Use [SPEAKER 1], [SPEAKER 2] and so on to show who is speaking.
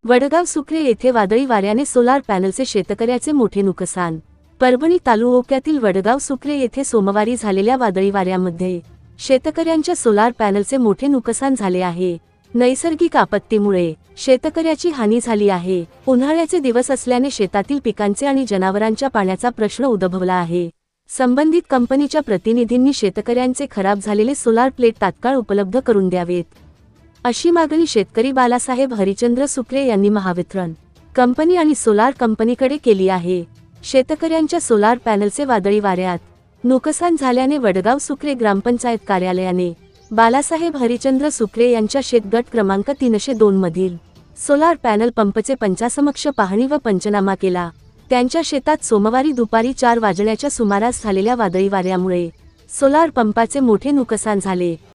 [SPEAKER 1] वडगाव सुक्रे येथे वादळी वाऱ्याने सोलार पॅनलचे शेतकऱ्याचे मोठे नुकसान। परभणी तालुक्यातील वडगाव सुक्रे येथे सोमवारी झालेल्या वादळी वाऱ्यामध्ये शेतकऱ्यांच्या सोलार पॅनलचे मोठे नुकसान झाले आहे। नैसर्गिक आपत्तीमुळे शेतकऱ्याची हानी झाली आहे। उन्हाळ्याचे दिवस असल्याने शेतातील पिकांचे आणि जनावरांच्या पाण्याचा प्रश्न उद्भवला आहे। संबंधित कंपनीच्या प्रतिनिधींनी शेतकऱ्यांचे खराब झालेले सोलार प्लेट तात्काळ उपलब्ध करून द्यावेत, अशी मागणी शेतकरी बालासाहेब हरिचंद्र सुक्रे यांनी महावितरण कंपनी आणि सोलार कंपनीकडे केली आहे। शेतकऱ्यांच्या सोलार पॅनलचे वादळी वाऱ्यात नुकसान झाल्याने वडगाव सुक्रे ग्रामपंचायत कार्यालयाने बालासाहेब हरिचंद्र सुक्रे यांच्या शेतगट क्रमांक 302 मधील सोलार पॅनल पंपचे पंचासमक्ष पाहणी व पंचनामा केला। त्यांच्या शेतात सोमवारी दुपारी 4 वाजण्याच्या सुमारास झालेल्या वादळी वाऱ्यामुळे सोलार पंपाचे मोठे नुकसान झाले।